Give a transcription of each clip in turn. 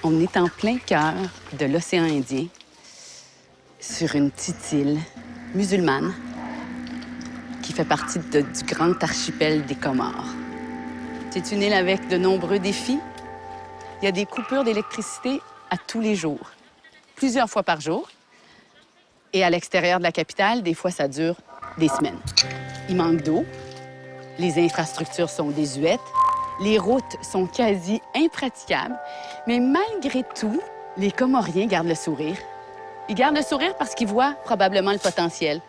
On est en plein cœur de l'océan Indien, sur une petite île musulmane qui fait partie du grand archipel des Comores. C'est une île avec de nombreux défis. Il y a des coupures d'électricité à tous les jours, plusieurs fois par jour. Et à l'extérieur de la capitale, des fois, ça dure des semaines. Il manque d'eau, les infrastructures sont désuètes, les routes sont quasi impraticables, mais malgré tout, les Comoriens gardent le sourire. Ils gardent le sourire parce qu'ils voient probablement le potentiel.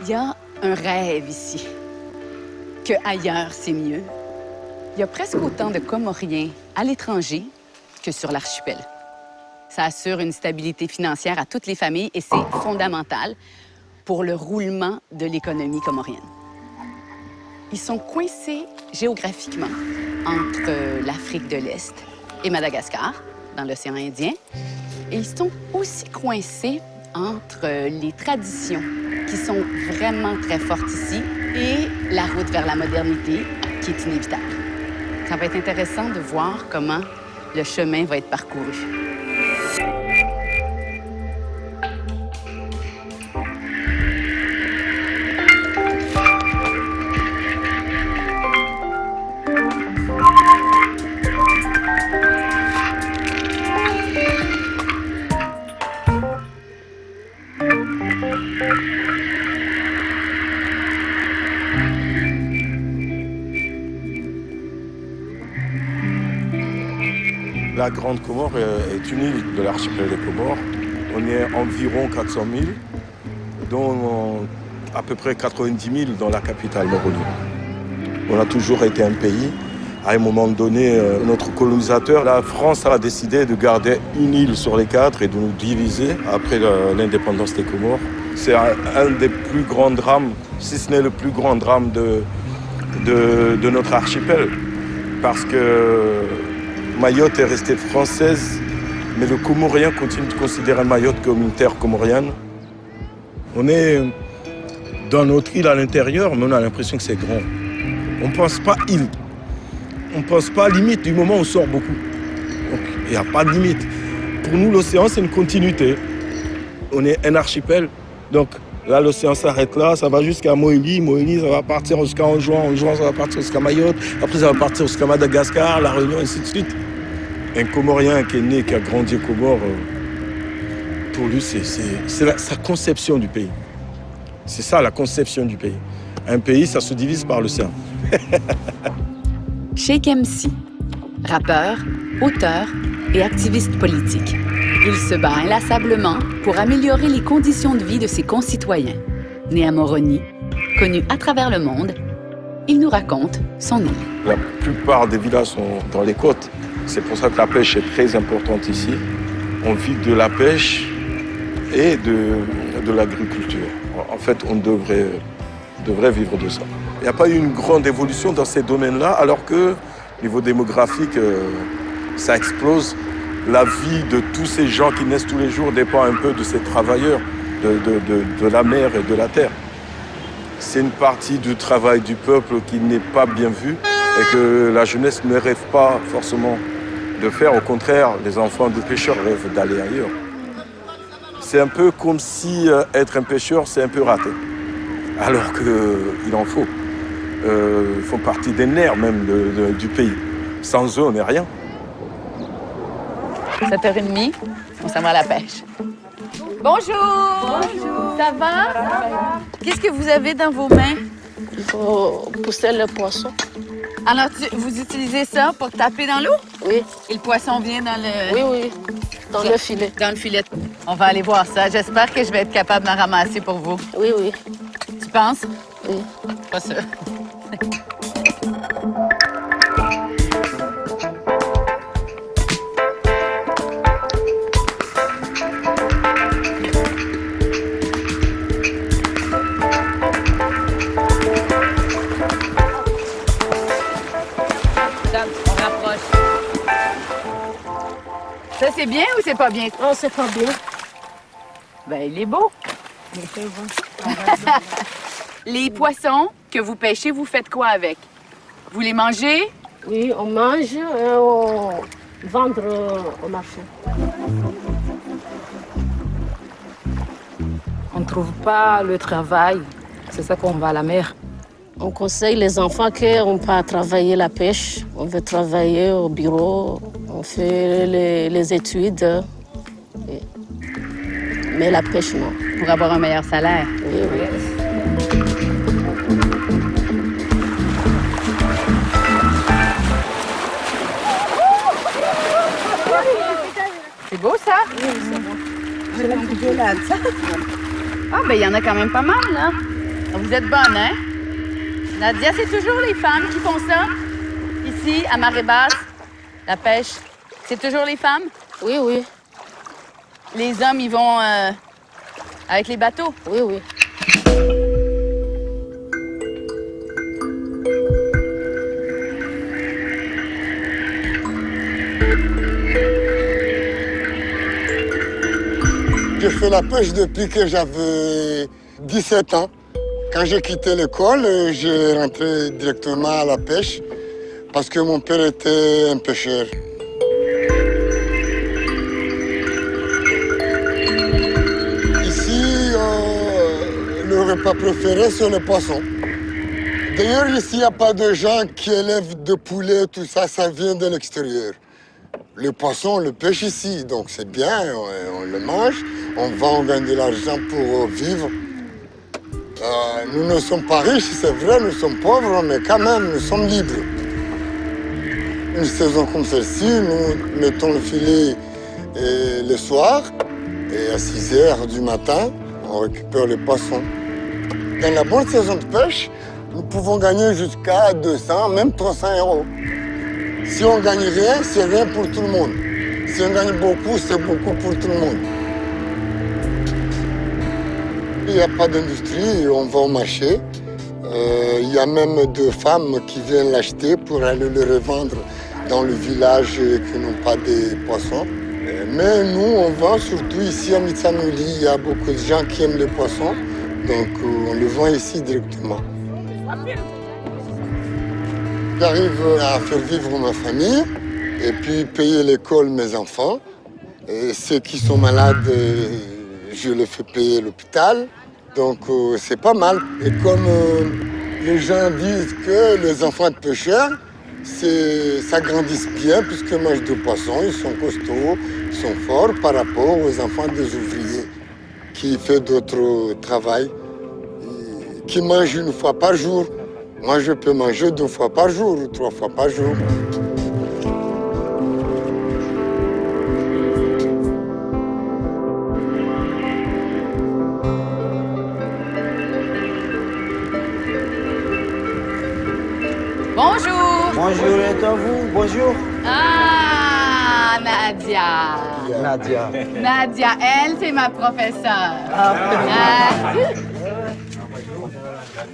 Il y a un rêve ici, que ailleurs c'est mieux. Il y a presque autant de Comoriens à l'étranger que sur l'archipel. Ça assure une stabilité financière à toutes les familles et c'est fondamental pour le roulement de l'économie comorienne. Ils sont coincés géographiquement entre l'Afrique de l'Est et Madagascar, dans l'océan Indien. Et ils sont aussi coincés entre les traditions qui sont vraiment très fortes ici et la route vers la modernité qui est inévitable. Ça va être intéressant de voir comment le chemin va être parcouru. La Grande Comore est une île de l'archipel des Comores. On est environ 400 000, dont à peu près 90 000 dans la capitale, Moroni. On a toujours été un pays. À un moment donné, notre colonisateur, la France, a décidé de garder une île sur les 4 et de nous diviser après l'indépendance des Comores. C'est un des plus grands drames, si ce n'est le plus grand drame de notre archipel. Parce que Mayotte est restée française, mais le Comorien continue de considérer Mayotte comme une terre comorienne. On est dans notre île à l'intérieur, mais on a l'impression que c'est grand. On ne pense pas île. On ne pense pas limite du moment où on sort beaucoup. Donc, il n'y a pas de limite. Pour nous, l'océan, c'est une continuité. On est un archipel. Donc là, l'océan s'arrête là, ça va jusqu'à Moélie. Moélie, ça va partir jusqu'à Anjouan. Anjouan, ça va partir jusqu'à Mayotte. Après, ça va partir jusqu'à Madagascar, La Réunion, ainsi de suite. Un Comorien qui est né, qui a grandi aux Comores, pour lui, c'est sa conception du pays. C'est ça, la conception du pays. Un pays, ça se divise par l'océan. Cheikh MC, rappeur, auteur et activiste politique. Il se bat inlassablement pour améliorer les conditions de vie de ses concitoyens. Né à Moroni, connu à travers le monde, il nous raconte son île. La plupart des villages sont dans les côtes. C'est pour ça que la pêche est très importante ici. On vit de la pêche et de l'agriculture. En fait, on devrait vivre de ça. Il n'y a pas eu une grande évolution dans ces domaines-là, alors que, au niveau démographique, ça explose. La vie de tous ces gens qui naissent tous les jours dépend un peu de ces travailleurs, de la mer et de la terre. C'est une partie du travail du peuple qui n'est pas bien vue et que la jeunesse ne rêve pas forcément de faire. Au contraire, les enfants de pêcheurs rêvent d'aller ailleurs. C'est un peu comme si être un pêcheur, c'est un peu raté. Alors qu'il en faut. Ils font partie des nerfs même du pays. Sans eux, on n'est rien. 7h30, on s'en va à la pêche. Bonjour! Bonjour! Ça va? Qu'est-ce que vous avez dans vos mains? Il faut pousser le poisson. Alors, vous utilisez ça pour taper dans l'eau? Oui. Et le poisson vient dans le... Oui. Dans le filet. Dans le filet. On va aller voir ça. J'espère que je vais être capable d'en ramasser pour vous. Oui. Tu penses? Oui. Pas sûr. On rapproche. Ça, c'est bien ou c'est pas bien? Non, c'est pas bien. Ben, il est beau. C'est bon. Les poissons que vous pêchez, vous faites quoi avec? Vous les mangez? Oui, on mange et vendre au marché. On ne trouve pas le travail, c'est ça qu'on va à la mer. On conseille les enfants qu'on ne peut pas travailler la pêche. On veut travailler au bureau, on fait les études. Mais la pêche, non. Pour avoir un meilleur salaire. Oui, oui. C'est beau, ça? Oui, c'est bon. Ah, ben il y en a quand même pas mal, là. Vous êtes bonne, hein? Nadia, c'est toujours les femmes qui font ça? Ici, à marée basse, la pêche, c'est toujours les femmes? Oui, oui. Les hommes, ils vont avec les bateaux? Oui, oui. J'ai fait la pêche depuis que j'avais 17 ans. Quand j'ai quitté l'école, j'ai rentré directement à la pêche parce que mon père était un pêcheur. Ici, le repas préféré, c'est le poisson. D'ailleurs, ici, il n'y a pas de gens qui élèvent de poulets, tout ça, ça vient de l'extérieur. Le poisson, on le pêche ici, donc c'est bien, on le mange. On vend, on gagne de l'argent pour vivre. Nous ne sommes pas riches, c'est vrai, nous sommes pauvres, mais quand même, nous sommes libres. Une saison comme celle-ci, nous mettons le filet le soir, et à 6 heures du matin, on récupère les poissons. Dans la bonne saison de pêche, nous pouvons gagner jusqu'à 200, même 300 euros. Si on gagne rien, c'est rien pour tout le monde. Si on gagne beaucoup, c'est beaucoup pour tout le monde. Il n'y a pas d'industrie, on va au marché. Il y a même des femmes qui viennent l'acheter pour aller le revendre dans le village qui n'ont pas de poissons. Mais nous, on vend surtout ici à Mitsamuli. Il y a beaucoup de gens qui aiment les poissons, donc on le vend ici directement. J'arrive à faire vivre ma famille et puis payer l'école de mes enfants. Et ceux qui sont malades, je les fais payer l'hôpital. Donc c'est pas mal. Et comme les gens disent que les enfants de pêcheurs, ça grandit bien puisqu'ils mangent du poisson, ils sont costauds, ils sont forts par rapport aux enfants des ouvriers qui font d'autres travail, qui mangent une fois par jour. Moi, je peux manger 2 fois par jour ou 3 fois par jour. Bonjour! Bonjour, et à vous, bonjour. Ah, Nadia! Nadia. Nadia, elle, c'est ma professeure.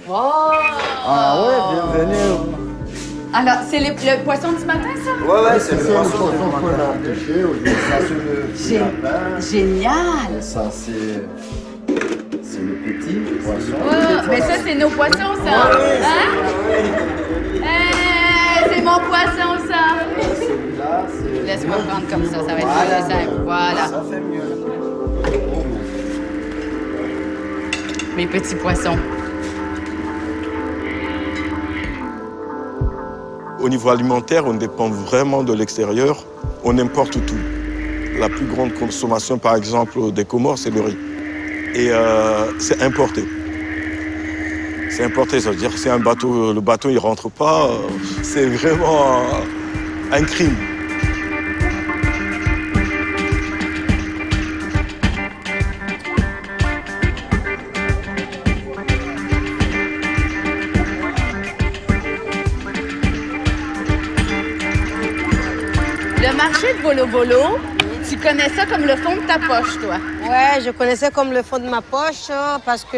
Oh! Ah ouais, bienvenue. Alors, c'est le poisson du matin, ça? Ouais, c'est le C'est un poisson poisson qu'on a pêché aujourd'hui. Ça, c'est le lapin. Génial! Ça, c'est le petit poisson. Oh, mais ça, c'est nos poissons, ça. Hein? C'est mon poisson, ça. Celui-là, c'est... Laisse-moi prendre comme ça va être plus simple. Voilà. Ça fait mieux. Mes petits poissons. Au niveau alimentaire, on dépend vraiment de l'extérieur. On importe tout. La plus grande consommation, par exemple, des Comores, c'est le riz. Et c'est importé. C'est importé, ça veut dire que si le bateau ne rentre pas, c'est vraiment un crime. Le marché de Volo-Volo, tu connais ça comme le fond de ta poche, toi? Ouais, je connaissais comme le fond de ma poche parce que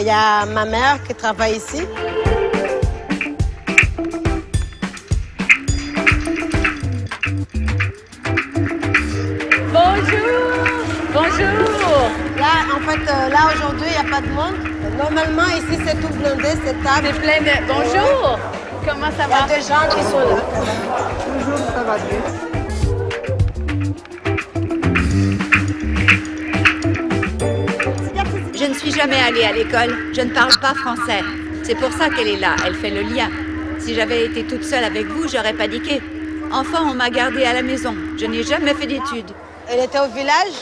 y a ma mère qui travaille ici. Bonjour! Bonjour! Là, en fait, là aujourd'hui, il n'y a pas de monde. Normalement, ici, c'est tout blindé, c'est table. C'est plein de... Bonjour! Comment ça Il y a va? des gens qui sont là. Toujours, ça va bien. jamais allée à l'école. Je ne parle pas français. C'est pour ça qu'elle est là. Elle fait le lien. Si j'avais été toute seule avec vous, j'aurais paniqué. Enfant, on m'a gardée à la maison. Je n'ai jamais fait d'études. Elle était au village.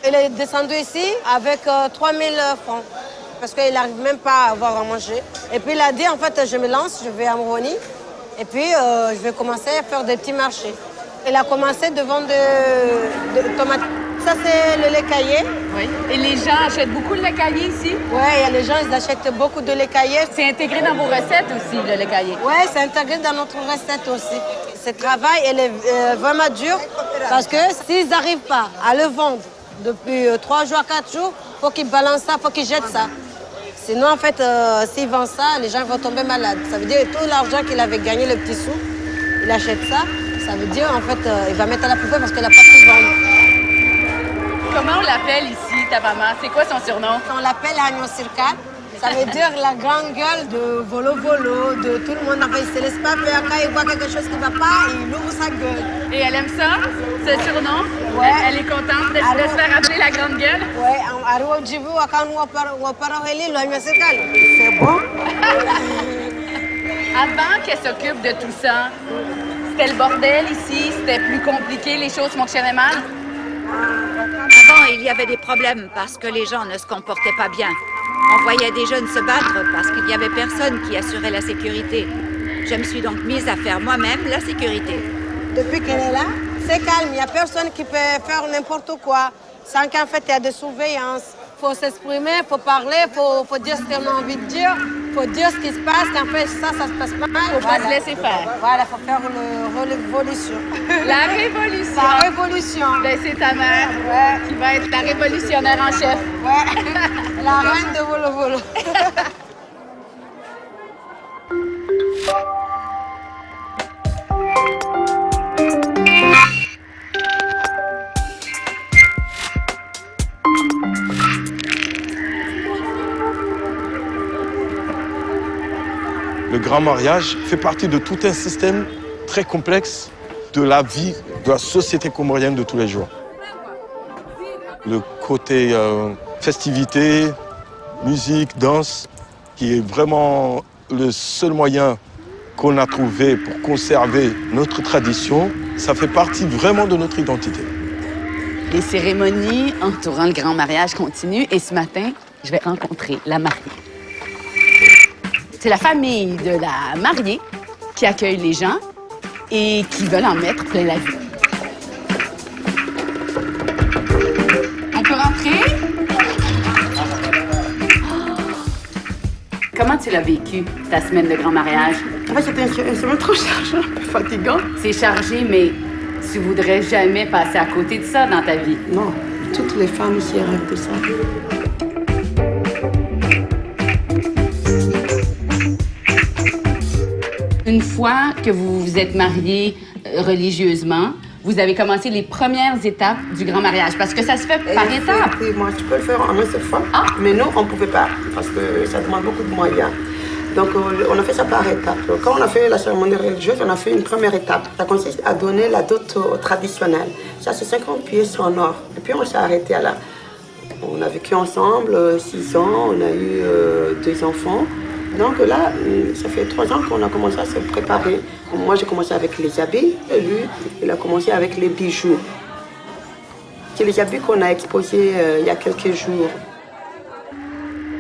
Elle est descendue ici avec 3000 francs. Parce qu'elle n'arrive même pas à avoir à manger. Et puis, il a dit, en fait, je me lance, je vais à Moroni. Et puis, je vais commencer à faire des petits marchés. Elle a commencé de vendre des tomates. Ça, c'est le lait caillé. Oui. Et les gens achètent beaucoup le lait caillé ici? Oui, les gens, ils achètent beaucoup de lait caillé. C'est intégré dans vos recettes aussi, le lait caillé? Oui, c'est intégré dans notre recette aussi. Ce travail, il est vraiment dur parce que s'ils n'arrivent pas à le vendre depuis 3 jours, 4 jours, il faut qu'ils balancent ça, il faut qu'ils jettent ça. Sinon, en fait, s'ils vendent ça, les gens vont tomber malades. Ça veut dire que tout l'argent qu'il avait gagné, le petit sou, il achète ça. Ça veut dire, en fait, il va mettre à la poubelle parce qu'il n'a pas pu vendre. Comment on l'appelle ici, ta maman? C'est quoi son surnom? On l'appelle Agnon Circade. Ça veut dire la grande gueule de volo-volo, de tout le monde. Enfin, il ne se laisse pas faire. Quand il voit quelque chose qui ne va pas, il ouvre sa gueule. Et elle aime ça, ce surnom? Ouais. Elle est contente de se faire appeler la grande gueule? Oui, c'est bon. Avant qu'elle s'occupe de tout ça, c'était le bordel ici, c'était plus compliqué, les choses fonctionnaient mal? Avant, il y avait des problèmes parce que les gens ne se comportaient pas bien. On voyait des jeunes se battre parce qu'il n'y avait personne qui assurait la sécurité. Je me suis donc mise à faire moi-même la sécurité. Depuis qu'elle est là, c'est calme. Il n'y a personne qui peut faire n'importe quoi sans qu'en fait, il y a de surveillance. Il faut s'exprimer, il faut parler, il faut dire ce qu'on a envie de dire, il faut dire ce qui se passe, qu'en fait, ça se passe pas mal. Il ne faut pas se laisser faire. Voilà, il faut faire une révolution. La révolution. La révolution. Ben, c'est ta mère qui va être la révolutionnaire en chef. Ouais, la reine de Volo-Volo. Le grand mariage fait partie de tout un système très complexe de la vie de la société comorienne de tous les jours. Le côté festivité, musique, danse, qui est vraiment le seul moyen qu'on a trouvé pour conserver notre tradition, ça fait partie vraiment de notre identité. Les cérémonies entourant le grand mariage continuent et ce matin, je vais rencontrer la mariée. C'est la famille de la mariée qui accueille les gens et qui veulent en mettre plein la vue. On peut rentrer? Comment tu l'as vécu, ta semaine de grand mariage? En fait, c'était une semaine trop chargée, un peu fatigant. C'est chargé, mais tu voudrais jamais passer à côté de ça dans ta vie? Non, toutes les femmes ici rêvent de ça. Une fois que vous vous êtes mariés religieusement, vous avez commencé les premières étapes du grand mariage, parce que ça se fait par étapes. Moi, tu peux le faire en une seule fois, mais nous, on ne pouvait pas, parce que ça demande beaucoup de moyens. Donc, on a fait ça par étapes. Quand on a fait la cérémonie religieuse, on a fait une première étape. Ça consiste à donner la dot traditionnelle. Ça, c'est 50 pièces en or. Et puis, on s'est arrêté à là. On a vécu ensemble 6 ans, on a eu 2 enfants. Donc là, ça fait 3 ans qu'on a commencé à se préparer. Moi, j'ai commencé avec les habits et lui, il a commencé avec les bijoux. C'est les habits qu'on a exposés il y a quelques jours.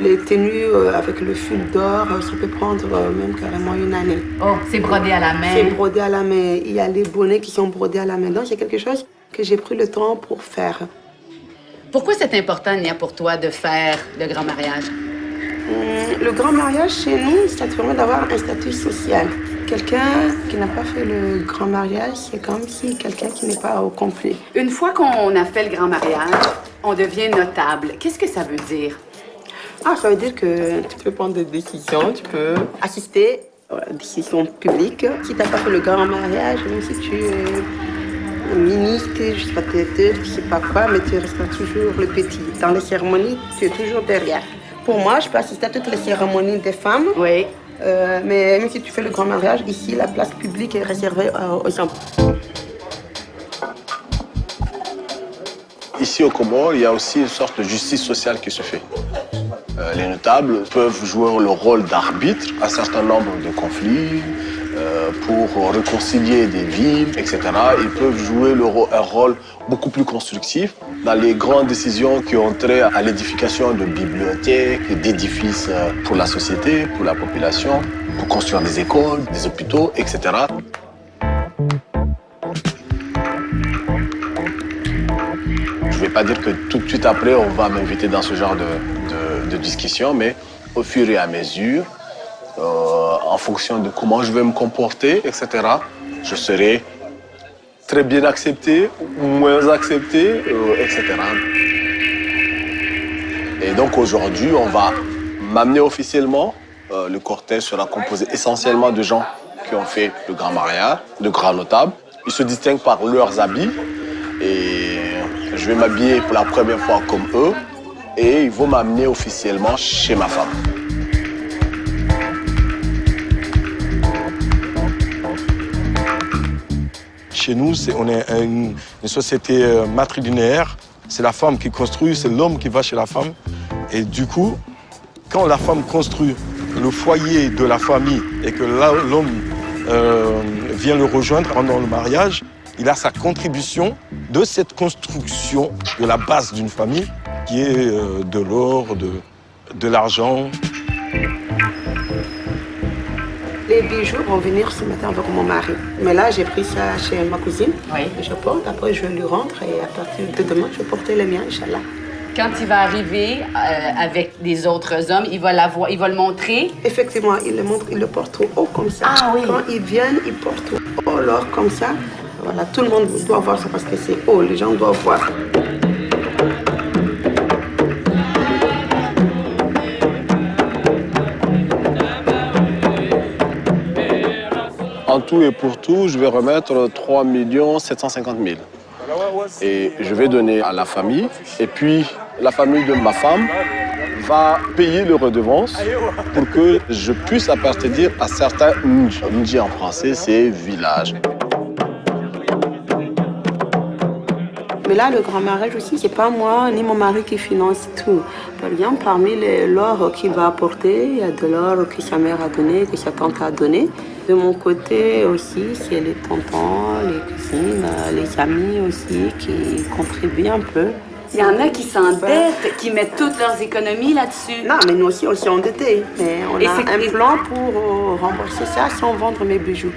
Les tenues avec le fil d'or, ça peut prendre même carrément une année. Oh, c'est brodé à la main. C'est brodé à la main. Il y a les bonnets qui sont brodés à la main. Donc, c'est quelque chose que j'ai pris le temps pour faire. Pourquoi c'est important, Nia, pour toi, de faire le grand mariage? Le grand mariage, chez nous, ça te permet d'avoir un statut social. Quelqu'un qui n'a pas fait le grand mariage, c'est comme si quelqu'un qui n'est pas au complet. Une fois qu'on a fait le grand mariage, on devient notable. Qu'est-ce que ça veut dire? Ça veut dire que tu peux prendre des décisions, tu peux assister aux décisions publiques. Si tu n'as pas fait le grand mariage, même si tu es ministre, je sais pas, tête, je sais pas quoi, mais tu resteras toujours le petit. Dans les cérémonies, tu es toujours derrière. Pour moi, je peux assister à toutes les cérémonies des femmes. Oui. Mais même si tu fais le grand mariage, ici, la place publique est réservée aux hommes. Ici, au Comores, il y a aussi une sorte de justice sociale qui se fait. Les notables peuvent jouer le rôle d'arbitre à un certain nombre de conflits, pour réconcilier des villes, etc. Ils peuvent jouer un rôle beaucoup plus constructif dans les grandes décisions qui ont trait à l'édification de bibliothèques, d'édifices pour la société, pour la population, pour construire des écoles, des hôpitaux, etc. Je ne vais pas dire que tout de suite après, on va m'inviter dans ce genre de discussion, mais au fur et à mesure, en fonction de comment je vais me comporter, etc., je serai très bien accepté, ou moins accepté, etc. Et donc aujourd'hui, on va m'amener officiellement. Le cortège sera composé essentiellement de gens qui ont fait le grand mariage, de grands notables. Ils se distinguent par leurs habits et je vais m'habiller pour la première fois comme eux et ils vont m'amener officiellement chez ma femme. Chez nous, on est une société matrilinéaire. C'est la femme qui construit, c'est l'homme qui va chez la femme. Et du coup, quand la femme construit le foyer de la famille et que l'homme vient le rejoindre pendant le mariage, il a sa contribution de cette construction de la base d'une famille qui est de l'or, de l'argent. Les bijoux vont venir ce matin avec mon mari. Mais là, j'ai pris ça chez ma cousine. Oui. Je porte, après je lui rentre et à partir de demain, je vais porter les miens, Inch'Allah. Quand il va arriver avec des autres hommes, il va le montrer. Effectivement, il le montre, il le porte au haut comme ça. Ah oui. Quand ils viennent, ils portent au haut l'or comme ça. Voilà, tout le monde doit voir ça parce que c'est haut, les gens doivent voir. En tout et pour tout, je vais remettre 3 750 000. Et je vais donner à la famille. Et puis, la famille de ma femme va payer les redevances pour que je puisse appartenir à certains Ndji. Ndji en français, c'est village. Mais là, le grand mariage aussi, c'est pas moi ni mon mari qui finance tout. Par exemple, parmi l'or qu'il va apporter, il y a de l'or que sa mère a donné, que sa tante a donné. De mon côté aussi, c'est les tontons, les cousines, les amis aussi qui contribuent un peu. Il y en a qui s'endettent, qui mettent toutes leurs économies là-dessus. Non, mais nous aussi, on s'est endettés. Mais on a un plan pour rembourser ça sans vendre mes bijoux.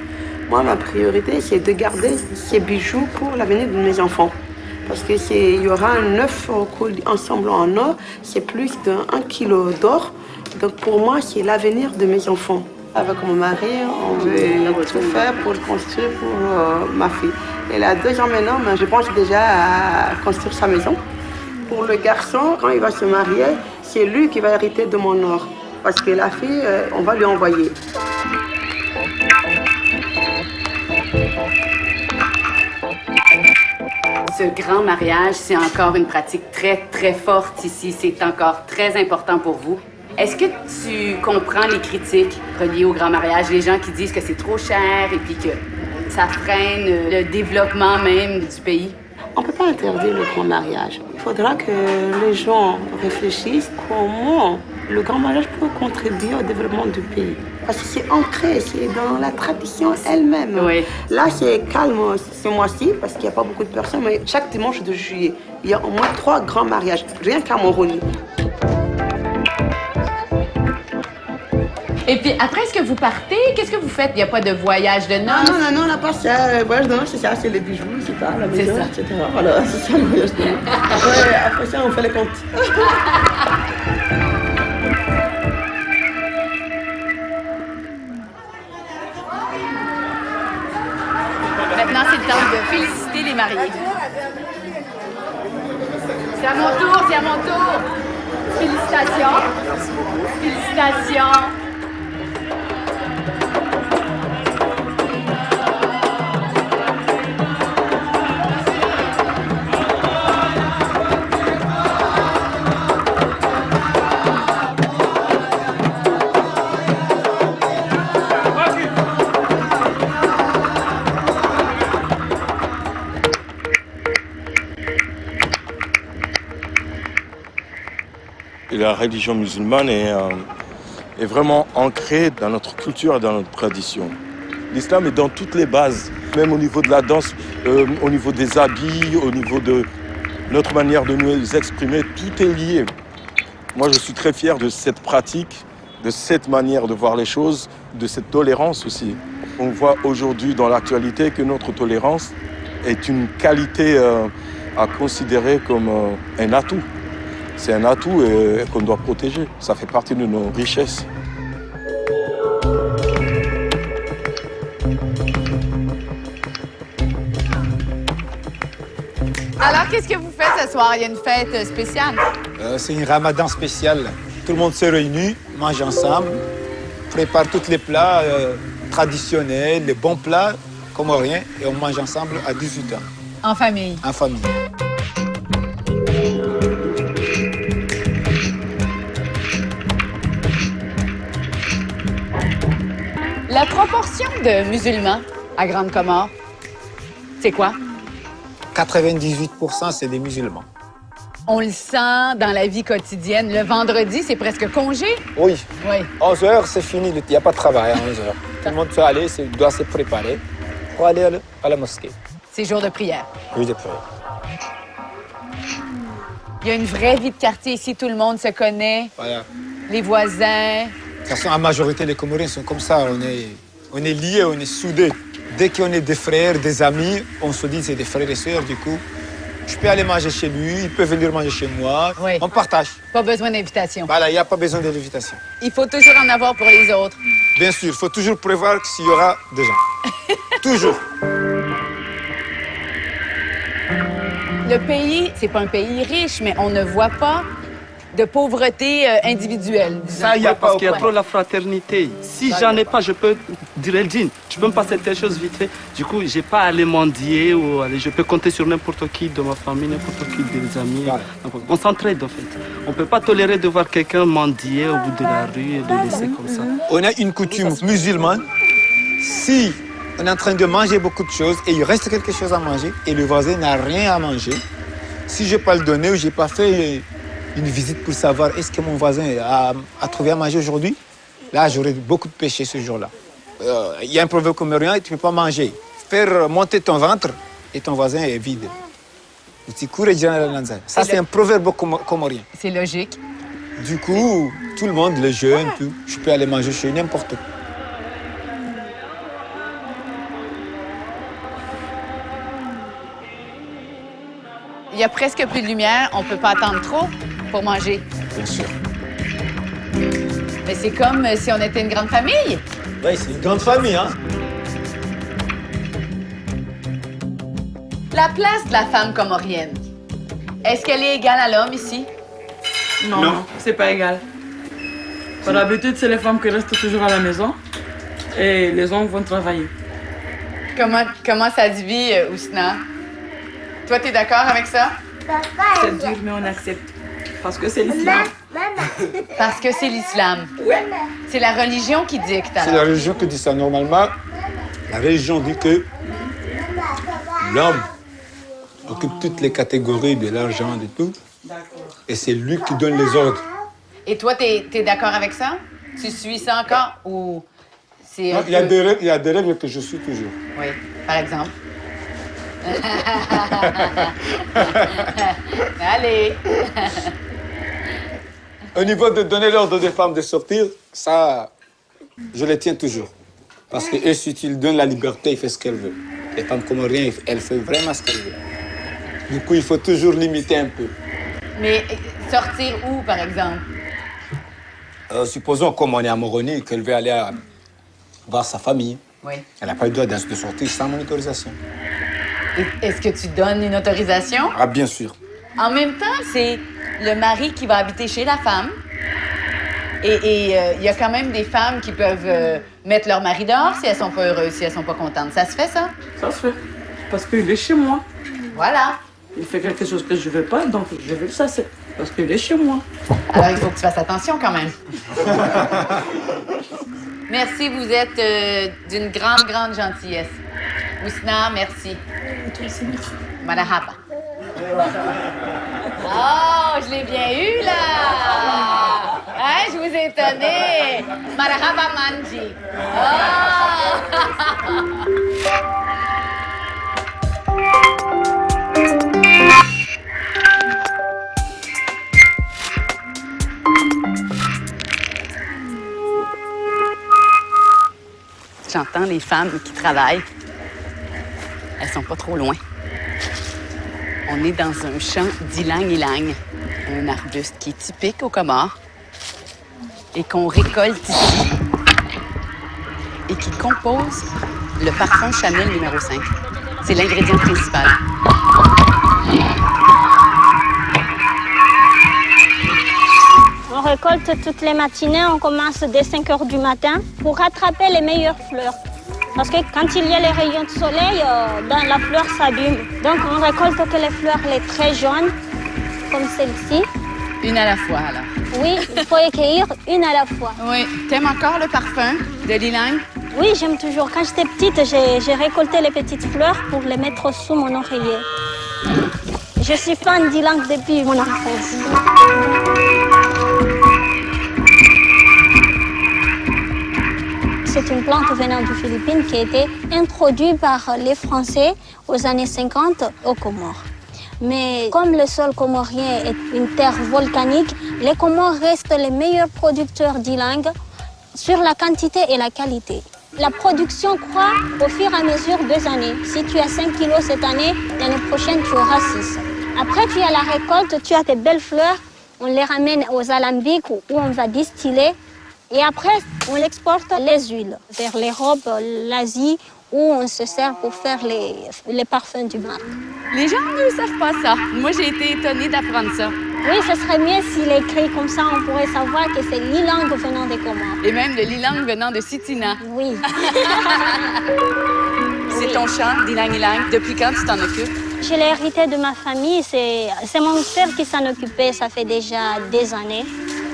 Moi, ma priorité, c'est de garder ces bijoux pour l'avenir de mes enfants. Parce qu'il y aura un 9 ensemble en or, c'est plus d'1 kilo d'or. Donc pour moi, c'est l'avenir de mes enfants. Avec mon mari, on veut tout faire pour construire pour ma fille. Elle a 2 ans maintenant, mais je pense déjà à construire sa maison. Pour le garçon, quand il va se marier, c'est lui qui va hériter de mon or. Parce que la fille, on va lui envoyer. Ce grand mariage, c'est encore une pratique très, très forte ici. C'est encore très important pour vous. Est-ce que tu comprends les critiques reliées au grand mariage, les gens qui disent que c'est trop cher et puis que ça freine le développement même du pays? On ne peut pas interdire le grand mariage. Il faudra que les gens réfléchissent comment le grand mariage peut contribuer au développement du pays. Parce que c'est ancré, c'est dans la tradition elle-même. Oui. Là, c'est calme ce mois-ci parce qu'il n'y a pas beaucoup de personnes, mais chaque dimanche de juillet, il y a au moins 3 grands mariages, rien qu'à Moroni. Et puis après, est-ce que vous partez? Qu'est-ce que vous faites? Il n'y a pas de voyage de noces? Non, on n'a pas ça. Le voyage de noces, c'est ça, c'est les bijoux, c'est ça, la maison, ça. etc. Voilà, c'est ça le voyage de noces. Après ça, on fait les comptes. Maintenant, c'est le temps de féliciter les mariés. C'est à mon tour, c'est à mon tour. Félicitations. Merci beaucoup. Félicitations. la religion musulmane est vraiment ancrée dans notre culture et dans notre tradition. L'islam est dans toutes les bases, même au niveau de la danse, au niveau des habits, au niveau de notre manière de nous exprimer, tout est lié. Moi, je suis très fier de cette pratique, de cette manière de voir les choses, de cette tolérance aussi. On voit aujourd'hui dans l'actualité que notre tolérance est une qualité à considérer comme un atout. C'est un atout qu'on doit protéger. Ça fait partie de nos richesses. Alors, qu'est-ce que vous faites ce soir? Il y a une fête spéciale? C'est une ramadan spéciale. Tout le monde se réunit, mange ensemble, prépare tous les plats traditionnels, les bons plats comoriens, et on mange ensemble à 18h. En famille? En famille. La proportion de musulmans à Grande Comore, c'est quoi? 98%, c'est des musulmans. On le sent dans la vie quotidienne. Le vendredi, c'est presque congé? Oui. Oui. 11h, c'est fini. Il n'y a pas de travail à 11h. Tout le monde peut aller, doit se préparer pour aller à la mosquée. C'est jour de prière. Oui, de prière. Il y a une vraie vie de quartier ici. Tout le monde se connaît. Voilà. Les voisins. De toute façon, la majorité des Comoriens sont comme ça. On est liés, on est soudés. Dès qu'on est des frères, des amis, on se dit c'est des frères et sœurs. Du coup, je peux aller manger chez lui, il peut venir manger chez moi. Oui. On partage. Pas besoin d'invitation. Voilà, il n'y a pas besoin d'invitation. Il faut toujours en avoir pour les autres. Bien sûr, il faut toujours prévoir s'il y aura des gens. Toujours. Le pays, c'est pas un pays riche, mais on ne voit pas de pauvreté individuelle. Ça, il y a parce qu'il y a trop la fraternité. Si j'en ai pas, je peux dire Eldine, tu peux me passer telle chose vite fait. Du coup, j'ai pas à aller mendier ou aller, je peux compter sur n'importe qui de ma famille, n'importe qui des amis. Voilà. On s'entraide en fait. On peut pas tolérer de voir quelqu'un mendier au bout de la rue et de laisser comme ça. On a une coutume musulmane. Si on est en train de manger beaucoup de choses et il reste quelque chose à manger et le voisin n'a rien à manger, si je n'ai pas le donné ou je n'ai pas fait une visite pour savoir est-ce que mon voisin a trouvé à manger aujourd'hui, là, j'aurais beaucoup de péché ce jour-là. Il y a un proverbe comorien, tu ne peux pas manger. Faire monter ton ventre et ton voisin est vide. Ça, c'est un proverbe comorien. C'est logique. Du coup, tout le monde, les jeunes, tout, je peux aller manger chez n'importe où. Il y a presque plus de lumière, on ne peut pas attendre trop pour manger. Bien sûr. Mais c'est comme si on était une grande famille. Oui, c'est une grande famille, hein? La place de la femme comorienne, est-ce qu'elle est égale à l'homme ici? Non, c'est pas égal. Par l'habitude, c'est les femmes qui restent toujours à la maison et les hommes vont travailler. Comment ça se vit, Ousna? Toi, t'es d'accord avec ça? C'est dur, mais on accepte. Parce que c'est l'islam. Parce que c'est l'islam. Ouais. C'est la religion qui dicte. C'est la religion qui dit ça. Normalement, la religion dit que l'homme occupe toutes les catégories de l'argent, de tout. Et c'est lui qui donne les ordres. Et toi, t'es d'accord avec ça? Tu suis ça encore? Ou c'est il y a des règles que je suis toujours. Oui, par exemple. Allez. Au niveau de donner l'ordre des femmes de sortir, ça, je les tiens toujours. Parce que si tu lui donnes la liberté, il fait ce qu'elle veut. Les femmes comoriennes, elles font vraiment ce qu'elles veulent. Du coup, il faut toujours limiter un peu. Mais sortir où, par exemple? Supposons, comme on est à Moroni, qu'elle veut aller voir sa famille. Oui. Elle n'a pas le droit de sortir sans mon autorisation. Est-ce que tu donnes une autorisation? Ah, bien sûr. En même temps, c'est le mari qui va habiter chez la femme. Et il y a quand même des femmes qui peuvent mettre leur mari dehors si elles sont pas heureuses, si elles sont pas contentes. Ça se fait, ça? Ça se fait. Parce qu'il est chez moi. Voilà. Il fait quelque chose que je veux pas, donc je vais le chasser. Parce qu'il est chez moi. Alors, il faut que tu fasses attention quand même. Merci, vous êtes d'une grande, grande gentillesse. Ousna, merci. Marahaba. Oh, je l'ai bien eu, là! étonné. Marhaba Manji. J'entends les femmes qui travaillent. Elles sont pas trop loin. On est dans un champ d'ylang-ylang, un arbuste qui est typique aux Comores et qu'on récolte ici et qui compose le parfum Chanel numéro 5. C'est l'ingrédient principal. On récolte toutes les matinées, on commence dès 5 heures du matin pour rattraper les meilleures fleurs. Parce que quand il y a les rayons de soleil, la fleur s'abîme. Donc on récolte que les fleurs les très jaunes, comme celle-ci. Une à la fois, alors. Oui, il faut accueillir une à la fois. Oui. T'aimes encore le parfum de l'ylang? Oui, j'aime toujours. Quand j'étais petite, j'ai récolté les petites fleurs pour les mettre sous mon oreiller. Je suis fan d'ylang depuis mon enfance. C'est une plante venant des Philippines qui a été introduite par les Français aux années 50 aux Comores. Mais comme le sol comorien est une terre volcanique, les Comores restent les meilleurs producteurs d'ylang sur la quantité et la qualité. La production croît au fur et à mesure des années. Si tu as 5 kilos cette année, l'année prochaine, tu auras 6. Après, tu as la récolte, tu as des belles fleurs, on les ramène aux alambics où on va distiller. Et après, on exporte les huiles vers l'Europe, l'Asie, où on se sert pour faire les parfums du Maroc. Les gens ne savent pas ça. Moi, j'ai été étonnée d'apprendre ça. Oui, ce serait mieux s'il est écrit comme ça, on pourrait savoir que c'est l'ylang venant des Comores. Et même le lilang venant de Sitina. Oui. C'est ton champ d'ylang-ylang. Depuis quand tu t'en occupes? Je l'ai hérité de ma famille. C'est mon père qui s'en occupait, ça fait déjà des années.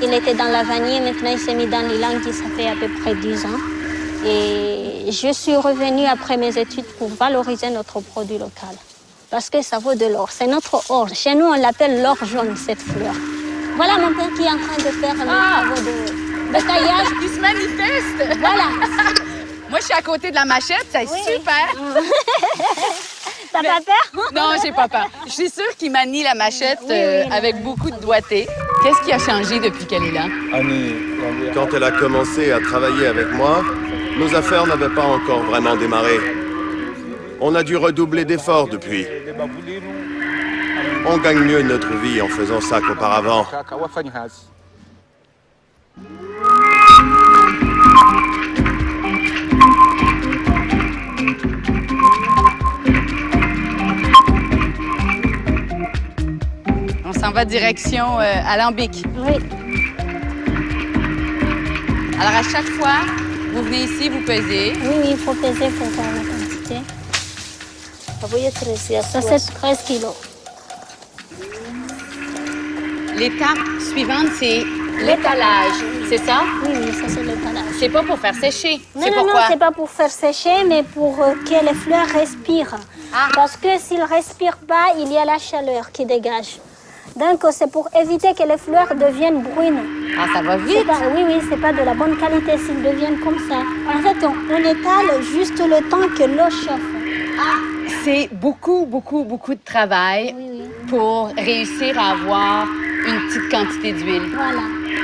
Il était dans la vanille, maintenant il s'est mis dans l'ylang, ça fait à peu près 10 ans. Et je suis revenue après mes études pour valoriser notre produit local. Parce que ça vaut de l'or, c'est notre or. Chez nous, on l'appelle l'or jaune, cette fleur. Voilà mon père qui est en train de faire les travaux de taillage. Il se manifeste! Voilà. Moi, je suis à côté de la machette, c'est super! T'as pas peur? Non, j'ai pas peur. Je suis sûre qu'il manie la machette avec beaucoup de doigté. Qu'est-ce qui a changé depuis qu'elle est là? Quand elle a commencé à travailler avec moi, nos affaires n'avaient pas encore vraiment démarré. On a dû redoubler d'efforts depuis. On gagne mieux notre vie en faisant ça qu'auparavant. On s'en va direction Alambic. Oui. Alors, à chaque fois, vous venez ici, vous pesez. Oui, il faut peser pour voir la quantité. Ça, c'est 13 kilos. L'étape suivante, c'est l'étalage, c'est ça? Oui, ça, c'est l'étalage. C'est pas pour faire sécher. Non, non, c'est pas pour faire sécher, mais pour que les fleurs respirent. Parce que s'ils ne respirent pas, il y a la chaleur qui dégage. Donc, c'est pour éviter que les fleurs deviennent brunes. Ah, ça va vite? Oui, c'est pas de la bonne qualité s'ils deviennent comme ça. En fait, on étale juste le temps que l'eau chauffe. C'est beaucoup de travail pour réussir à avoir une petite quantité d'huile. Voilà.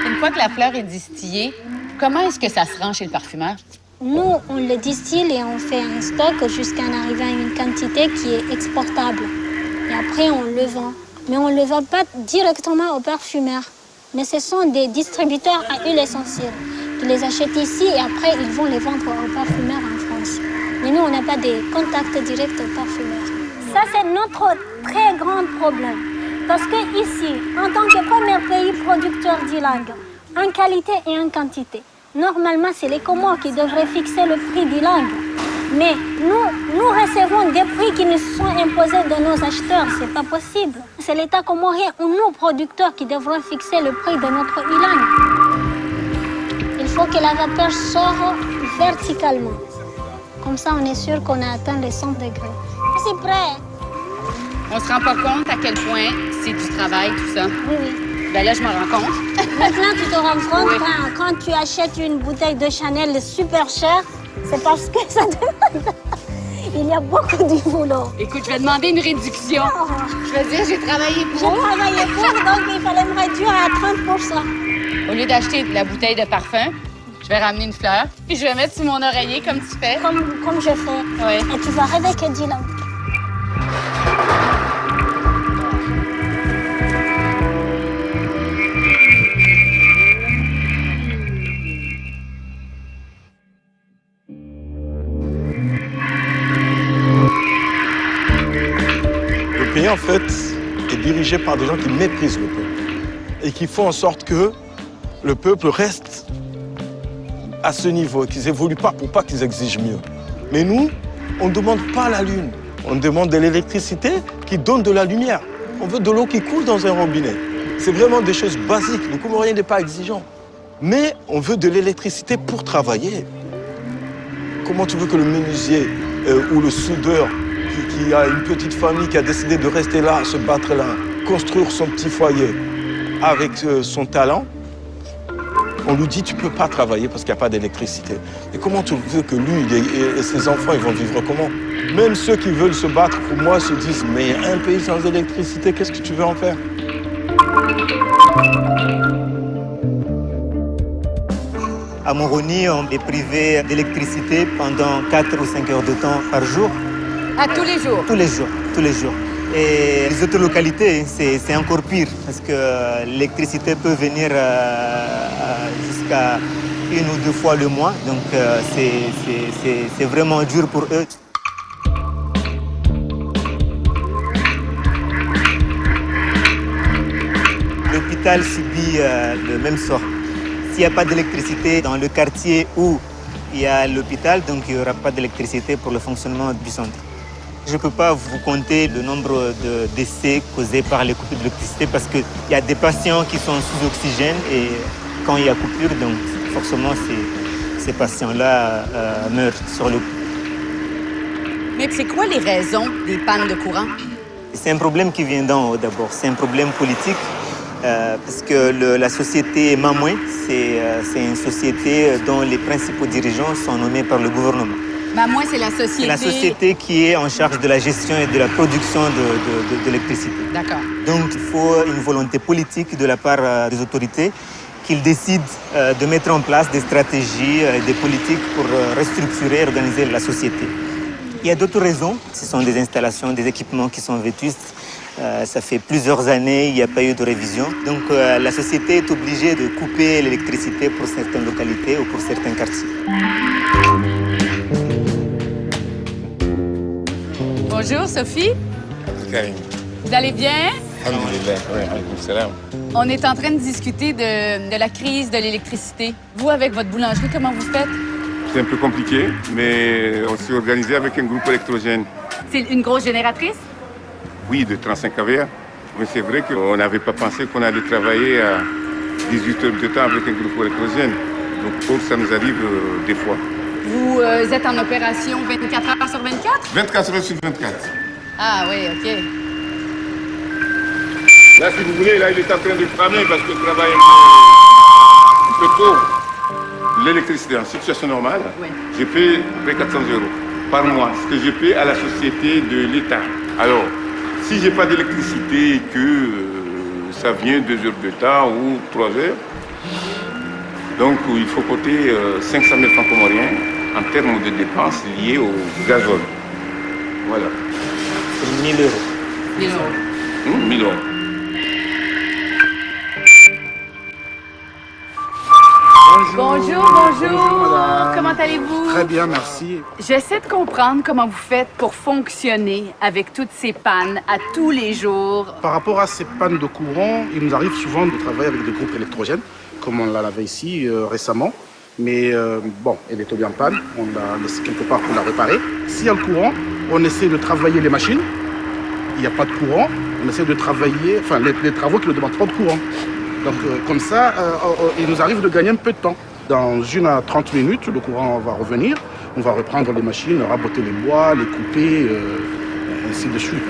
Une fois que la fleur est distillée, comment est-ce que ça se rend chez le parfumeur? Nous, on le distille et on fait un stock jusqu'à en arriver à une quantité qui est exportable. Et après, on le vend. Mais on ne le vend pas directement aux parfumeurs. Mais ce sont des distributeurs à huile essentielle qui les achètent ici et après, ils vont les vendre aux parfumeurs en France. Mais nous, on n'a pas de contact direct aux parfumeurs. Ça, c'est notre très grand problème. Parce que ici, en tant que premier pays producteur d'ylang, en qualité et en quantité, normalement, c'est les Comores qui devraient fixer le prix d'ylang. Mais nous recevons des prix qui nous sont imposés de nos acheteurs. C'est pas possible. C'est l'État comorien ou nous, producteurs, qui devront fixer le prix de notre ylang. Il faut que la vapeur sorte verticalement. Comme ça, on est sûr qu'on a atteint les 100 degrés. C'est prêt. On se rend pas compte à quel point c'est du travail, tout ça. Oui. Ben là, je m'en rends compte. Maintenant, tu te rends compte Oui. quand tu achètes une bouteille de Chanel super chère, c'est parce que ça demande... Il y a beaucoup de boulot. Écoute, je vais demander une réduction. Je vais dire, j'ai travaillé pour. J'ai travaillé pour, donc il fallait me réduire à 30%. Au lieu d'acheter de la bouteille de parfum, je vais ramener une fleur, puis je vais mettre sur mon oreiller comme tu fais. Comme je fais. Oui. Et tu vas rêver que Dylan. Le pays, en fait, est dirigé par des gens qui méprisent le peuple et qui font en sorte que le peuple reste à ce niveau et qu'ils n'évoluent pas pour pas qu'ils exigent mieux. Mais nous, on ne demande pas la lune. On demande de l'électricité qui donne de la lumière. On veut de l'eau qui coule dans un robinet. C'est vraiment des choses basiques. Le Comorien n'est pas exigeant. Mais on veut de l'électricité pour travailler. Comment tu veux que le menuisier ou le soudeur qui a une petite famille, qui a décidé de rester là, se battre là, construire son petit foyer avec son talent, on lui dit tu ne peux pas travailler parce qu'il n'y a pas d'électricité. Et comment tu veux que lui et ses enfants ils vont vivre comment? Même ceux qui veulent se battre pour moi se disent mais un pays sans électricité, qu'est-ce que tu veux en faire? À Moroni, on est privé d'électricité pendant 4 ou 5 heures de temps par jour. À tous les jours? Tous les jours, tous les jours. Et les autres localités, c'est encore pire parce que l'électricité peut venir jusqu'à 1 ou 2 fois le mois. Donc c'est vraiment dur pour eux. L'hôpital subit le même sort. S'il n'y a pas d'électricité dans le quartier où il y a l'hôpital, donc il n'y aura pas d'électricité pour le fonctionnement du centre. Je ne peux pas vous compter le nombre de décès causés par les coupures d'électricité parce qu'il y a des patients qui sont sous oxygène et quand il y a coupure, donc forcément ces patients-là meurent sur le coup. Mais c'est quoi les raisons des pannes de courant? C'est un problème qui vient d'en haut d'abord, c'est un problème politique. Parce que la société Mamoué, c'est une société dont les principaux dirigeants sont nommés par le gouvernement. Mamoué, c'est la société... C'est la société qui est en charge de la gestion et de la production de l'électricité. D'accord. Donc il faut une volonté politique de la part des autorités qu'ils décident de mettre en place des stratégies, des politiques pour restructurer et organiser la société. Il y a d'autres raisons, ce sont des installations, des équipements qui sont vétustes. Ça fait plusieurs années, il n'y a pas eu de révision. Donc la société est obligée de couper l'électricité pour certaines localités ou pour certains quartiers. Bonjour Sophie. Vous allez bien? On est en train de discuter de la crise de l'électricité. Vous, avec votre boulangerie, comment vous faites? C'est un peu compliqué, mais on s'est organisé avec un groupe électrogène. C'est une grosse génératrice? Oui, de 35 kVA. Mais c'est vrai qu'on n'avait pas pensé qu'on allait travailler à 18 heures de temps avec un groupe électrogène. Donc ça nous arrive des fois. Vous êtes en opération 24 heures sur 24? 24 heures sur 24. Ah oui, OK. Là, si vous voulez, là, il est en train de cramer parce que le travail est un peu tôt. L'électricité en situation normale, oui. Je paie près 400 € par mois, ce que je paie à la société de l'État. Alors, si j'ai pas d'électricité et que ça vient 2 heures de temps ou 3 heures, donc il faut compter 500 000 francs comoriens en termes de dépenses liées au gazole. Voilà. 1 000 €. 1 000 €. 1 000 €. Bonjour, bonjour. Comment allez-vous? Très bien, merci. J'essaie de comprendre comment vous faites pour fonctionner avec toutes ces pannes à tous les jours. Par rapport à ces pannes de courant, il nous arrive souvent de travailler avec des groupes électrogènes, comme on l'avait ici récemment. Mais bon, elle est tombée en panne, on l'a laissée quelque part pour la réparer. S'il y a le courant, on essaie de travailler les machines. Il n'y a pas de courant, on essaie de travailler, enfin les travaux qui ne demandent pas de courant. Donc comme ça, il nous arrive de gagner un peu de temps. Dans 1 à 30 minutes, le courant va revenir. On va reprendre les machines, raboter les bois, les couper, ainsi de suite.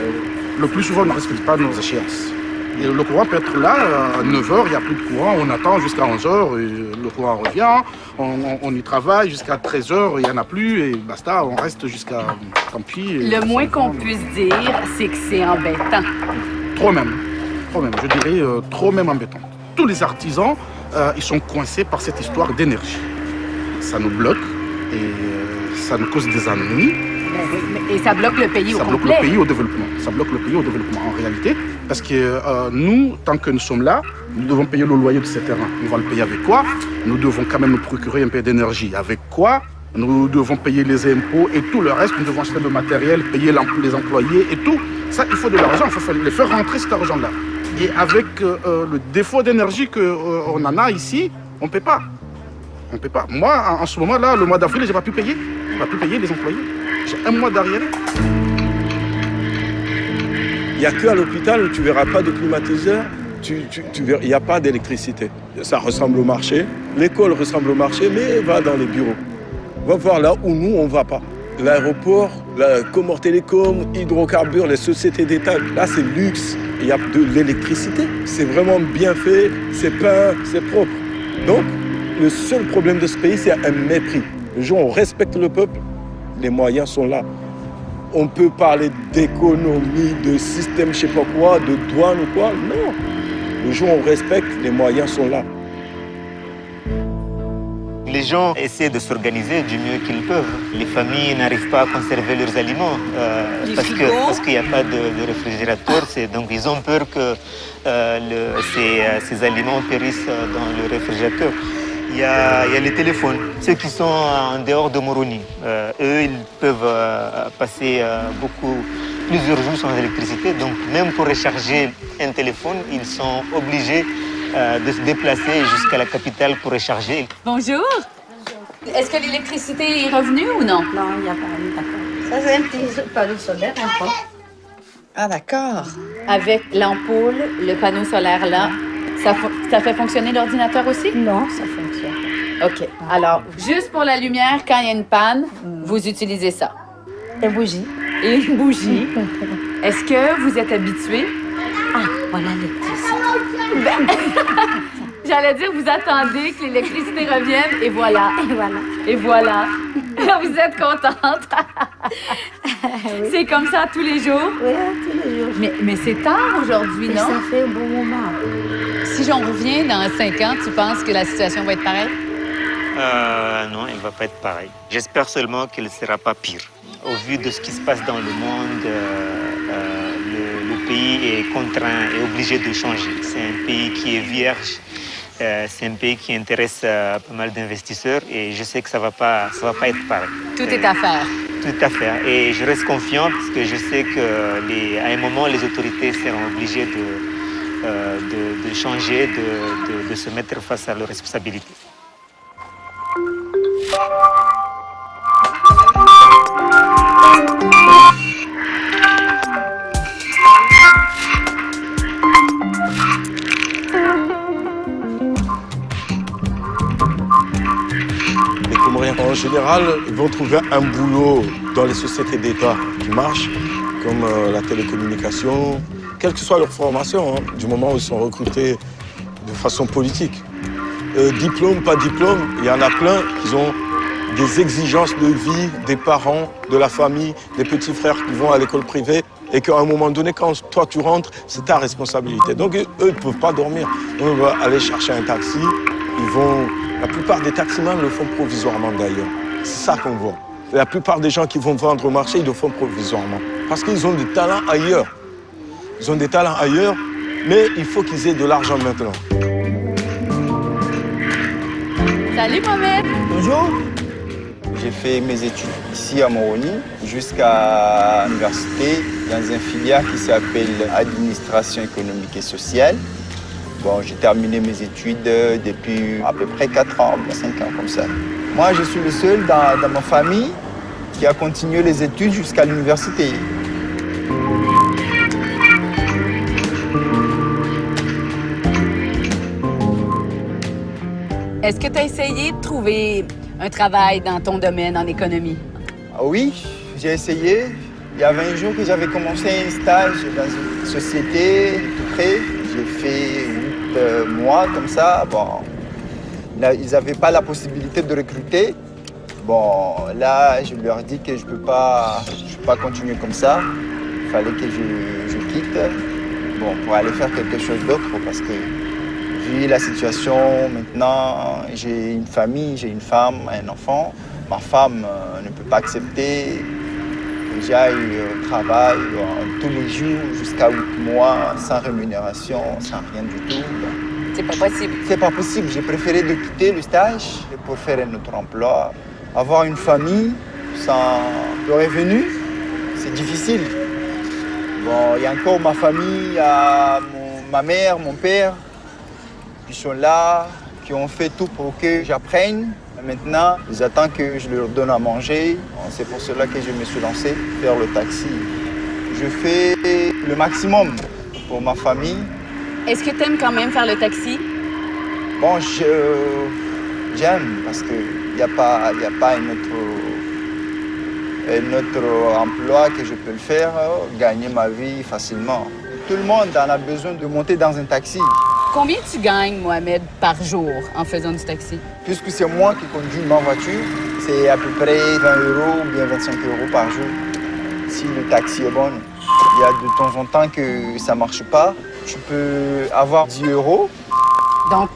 Le plus souvent, on ne respecte pas nos échéances. Et le courant peut être là, à 9h, il n'y a plus de courant, on attend jusqu'à 11h, le courant revient, on y travaille jusqu'à 13h, il n'y en a plus, et basta, on reste jusqu'à... Tant pis. Le moins qu'on puisse dire, c'est que c'est embêtant. Trop même, je dirais trop même embêtant. Tous les artisans, ils sont coincés par cette histoire d'énergie. Ça nous bloque et ça nous cause des ennuis. Et ça bloque le pays au complet. Ça bloque le pays au développement. Ça bloque le pays au développement en réalité. Parce que nous, tant que nous sommes là, nous devons payer le loyer de ces terrains. Nous allons le payer avec quoi? Nous devons quand même nous procurer un peu d'énergie. Avec quoi? Nous devons payer les impôts et tout le reste. Nous devons acheter le matériel, payer les employés et tout. Ça, il faut de l'argent. Il faut les faire rentrer cet argent-là. Et avec le défaut d'énergie qu'on en a ici, on ne peut pas. On ne peut pas. Moi, en ce moment-là, le mois d'avril, je n'ai pas pu payer. Je n'ai pas pu payer les employés. J'ai un mois d'arriéré. Il n'y a qu'à l'hôpital où tu ne verras pas de climatiseur, il n'y a pas d'électricité. Ça ressemble au marché. L'école ressemble au marché, mais va dans les bureaux. Va voir là où nous, on ne va pas. L'aéroport, la Comore Télécom, hydrocarbures, les sociétés d'État, là, c'est luxe. Il y a de l'électricité. C'est vraiment bien fait, c'est peint, c'est propre. Donc, le seul problème de ce pays, c'est un mépris. Le jour où on respecte le peuple, les moyens sont là. On peut parler d'économie, de système, je ne sais pas quoi, de douane ou quoi. Non. Le jour où on respecte, les moyens sont là. Les gens essaient de s'organiser du mieux qu'ils peuvent. Les familles n'arrivent pas à conserver leurs aliments parce qu'il n'y a pas de réfrigérateur. Donc ils ont peur que ces aliments périssent dans le réfrigérateur. Il y a les téléphones. Ceux qui sont en dehors de Moroni, eux, ils peuvent passer plusieurs jours sans électricité. Donc même pour recharger un téléphone, ils sont obligés de se déplacer jusqu'à la capitale pour recharger. Bonjour. Est-ce que l'électricité est revenue ou non? Non, il n'y a pas eu, d'accord. Ça, c'est un petit panneau solaire, encore. Ah, d'accord. Avec l'ampoule, le panneau solaire là, ça fait fonctionner l'ordinateur aussi? Non, ça fonctionne. OK. Alors, juste pour la lumière, quand il y a une panne, vous utilisez ça? Une bougie. Et une bougie. Est-ce que vous êtes habitué? Ah, voilà l'électricité. J'allais dire, vous attendez que l'électricité revienne et voilà. Et voilà. Et voilà. Vous êtes contente. Oui. C'est comme ça tous les jours? Oui, tous les jours. Mais c'est tard aujourd'hui, non? Ça fait un bon moment. Si j'en reviens dans 5 ans, tu penses que la situation va être pareille? Non, elle ne va pas être pareille. J'espère seulement qu'elle ne sera pas pire. Au vu de ce qui se passe dans le monde, le pays est contraint et obligé de changer. C'est un pays qui est vierge. C'est un pays qui intéresse pas mal d'investisseurs et je sais que ça va pas être pareil. Tout est à faire. Tout à fait. Et je reste confiant parce que je sais qu'à un moment, les autorités seront obligées de changer, de se mettre face à leurs responsabilités. En général, ils vont trouver un boulot dans les sociétés d'État qui marchent, comme la télécommunication, quelle que soit leur formation, du moment où ils sont recrutés de façon politique. Diplôme, pas diplôme, il y en a plein qui ont des exigences de vie des parents, de la famille, des petits frères qui vont à l'école privée et qu'à un moment donné, quand toi tu rentres, c'est ta responsabilité. Donc eux, ils ne peuvent pas dormir. On va aller chercher un taxi, la plupart des taximans le font provisoirement d'ailleurs. C'est ça qu'on voit. La plupart des gens qui vont vendre au marché, ils le font provisoirement. Parce qu'ils ont des talents ailleurs. Ils ont des talents ailleurs, mais il faut qu'ils aient de l'argent maintenant. Salut Mohamed. Bonjour. J'ai fait mes études ici à Moroni jusqu'à l'université dans un filière qui s'appelle Administration économique et sociale. Bon, j'ai terminé mes études depuis à peu près 4 ans, 5 ans comme ça. Moi, je suis le seul dans ma famille qui a continué les études jusqu'à l'université. Est-ce que tu as essayé de trouver un travail dans ton domaine en économie? Ah oui, j'ai essayé. Il y avait un jour que j'avais commencé un stage dans une société tout près. J'ai fait 8 mois comme ça. Bon, là, ils n'avaient pas la possibilité de recruter. Bon, là, je leur dis que je peux pas continuer comme ça. Il fallait que je quitte pour aller faire quelque chose d'autre parce que vu la situation maintenant, j'ai une famille, j'ai une femme, un enfant. Ma femme ne peut pas accepter que j'aille au travail tous les jours jusqu'à 8 mois sans rémunération, sans rien du tout. C'est pas possible. C'est pas possible. J'ai préféré de quitter le stage pour faire un autre emploi. Avoir une famille sans le revenu, c'est difficile. Bon, il y a encore ma famille, il y a ma mère, mon père, qui sont là, qui ont fait tout pour que j'apprenne. Maintenant, ils attendent que je leur donne à manger. C'est pour cela que je me suis lancé faire le taxi. Je fais le maximum pour ma famille. Est-ce que tu aimes quand même faire le taxi? Bon, j'aime parce qu'il n'y a pas un autre emploi que je peux le faire, gagner ma vie facilement. Tout le monde en a besoin de monter dans un taxi. Combien tu gagnes, Mohamed, par jour en faisant du taxi? Puisque c'est moi qui conduis ma voiture, c'est à peu près 20 € ou bien 25 € par jour. Si le taxi est bon, il y a de temps en temps que ça ne marche pas. Tu peux avoir 10 €. Donc,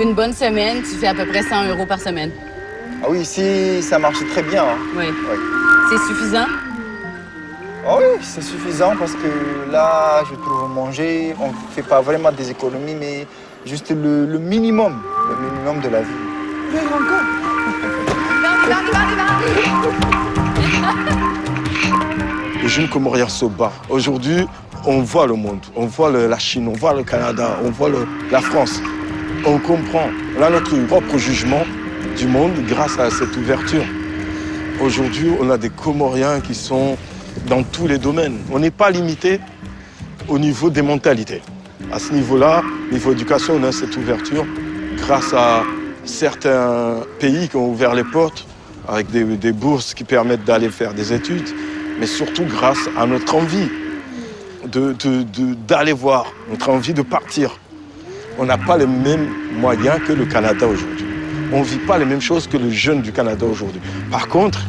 une bonne semaine, tu fais à peu près 100 € par semaine? Ah oui, si ça marche très bien. Oui. Oui. C'est suffisant? Oh oui, c'est suffisant parce que là, je trouve manger, on ne fait pas vraiment des économies, mais juste le minimum de la vie. Le grand gars. Les jeunes Comoriens se battent. Aujourd'hui, on voit le monde, on voit la Chine, on voit le Canada, on voit la France. On comprend. On a notre propre jugement du monde grâce à cette ouverture. Aujourd'hui, on a des Comoriens qui sont dans tous les domaines. On n'est pas limité au niveau des mentalités. À ce niveau-là, niveau éducation, on a cette ouverture grâce à certains pays qui ont ouvert les portes avec des bourses qui permettent d'aller faire des études, mais surtout grâce à notre envie d'aller voir, notre envie de partir. On n'a pas les mêmes moyens que le Canada aujourd'hui. On ne vit pas les mêmes choses que les jeunes du Canada aujourd'hui. Par contre,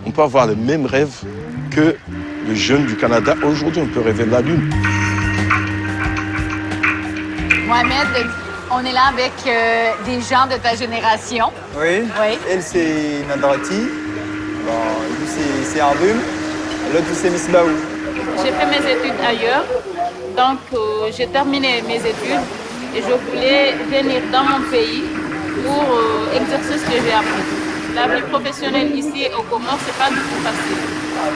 on peut avoir les mêmes rêves que les jeunes du Canada aujourd'hui. On peut rêver de la Lune. Mohamed, on est là avec des gens de ta génération. Oui. Elle, c'est Nadrati. Bon, lui, c'est Ardoum. L'autre, c'est Misbaou. J'ai fait mes études ailleurs, donc j'ai terminé mes études et je voulais venir dans mon pays pour exercer ce que j'ai appris. La vie professionnelle ici au Comores, c'est pas du tout facile.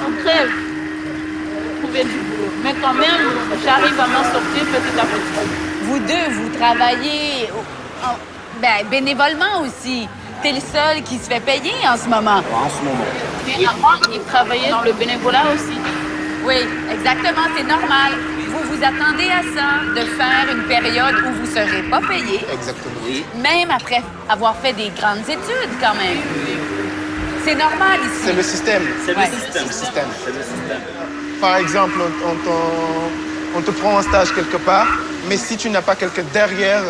On crève de trouver du boulot, mais quand même, j'arrive à m'en sortir petit à petit. Vous deux, vous travaillez bénévolement aussi. T'es le seul qui se fait payer en ce moment. En ce moment. Mais avant, il travaillait dans le bénévolat aussi. Oui, exactement, c'est normal. Vous vous attendez à ça, de faire une période où vous ne serez pas payé. Exactement. Oui. Même après avoir fait des grandes études, quand même. C'est normal ici. C'est le système. C'est le système. Par exemple, on te prend en stage quelque part, mais si tu n'as pas quelqu'un derrière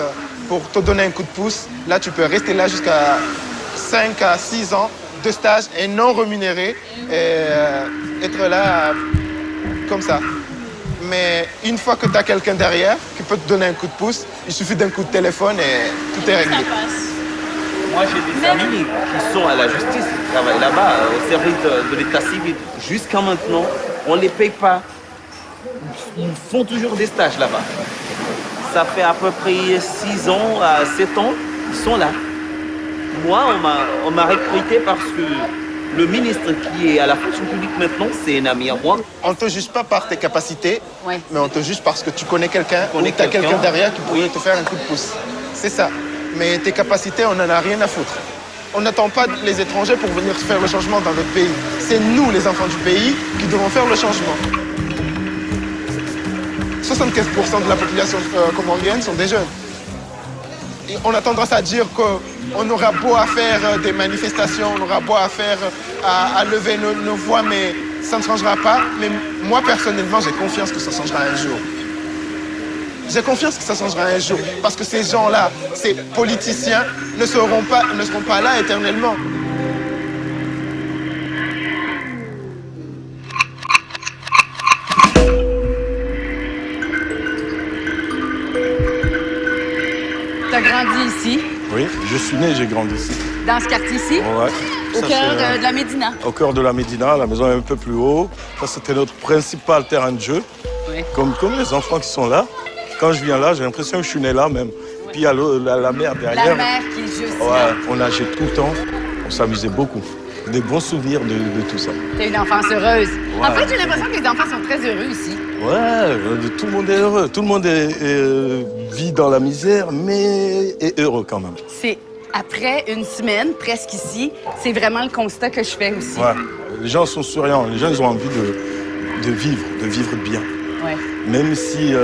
pour te donner un coup de pouce, là, tu peux rester là jusqu'à 5 à 6 ans de stage et non rémunéré et être là comme ça. Mais une fois que tu as quelqu'un derrière qui peut te donner un coup de pouce, il suffit d'un coup de téléphone et tout est réglé. Moi, j'ai des amis qui sont à la justice, qui travaillent là-bas, au service de l'état civil. Jusqu'à maintenant, on ne les paye pas. Ils font toujours des stages là-bas. Ça fait à peu près 6 ans à 7 ans, ils sont là. Moi, on m'a recruté parce que le ministre qui est à la fonction publique maintenant, c'est un ami à moi. On ne te juge pas par tes capacités, mais on te juge parce que tu connais quelqu'un ou tu as quelqu'un derrière qui pourrait te faire un coup de pouce. C'est ça. Mais tes capacités, on n'en a rien à foutre. On n'attend pas les étrangers pour venir faire le changement dans notre pays. C'est nous, les enfants du pays, qui devons faire le changement. 75% de la population comorienne sont des jeunes. Et on a tendance à dire qu'on aura beau à faire des manifestations, on aura beau à faire à lever nos voix, mais ça ne changera pas. Mais moi, personnellement, j'ai confiance que ça changera un jour. J'ai confiance que ça changera un jour. Parce que ces gens-là, ces politiciens, ne seront pas là éternellement. Tu as grandi ici? Oui, je suis né, j'ai grandi ici. Dans ce quartier-ci? Ouais. Au cœur de la Médina? Au cœur de la Médina, la maison est un peu plus haut. Ça, c'était notre principal terrain de jeu. Oui. Comme les enfants qui sont là. Quand je viens là, j'ai l'impression que je suis né là même. Puis il y a la mer derrière. La mer qui est juste ouais, là. on nageait tout le temps. On s'amusait beaucoup. Des bons souvenirs de tout ça. T'as une enfance heureuse. Ouais. En fait, j'ai l'impression que les enfants sont très heureux ici. Ouais, tout le monde est heureux. Tout le monde vit dans la misère, mais est heureux quand même. C'est après une semaine, presque ici, c'est vraiment le constat que je fais aussi. Ouais. Les gens sont souriants. Les gens, ils ont envie de vivre bien. Ouais. Même si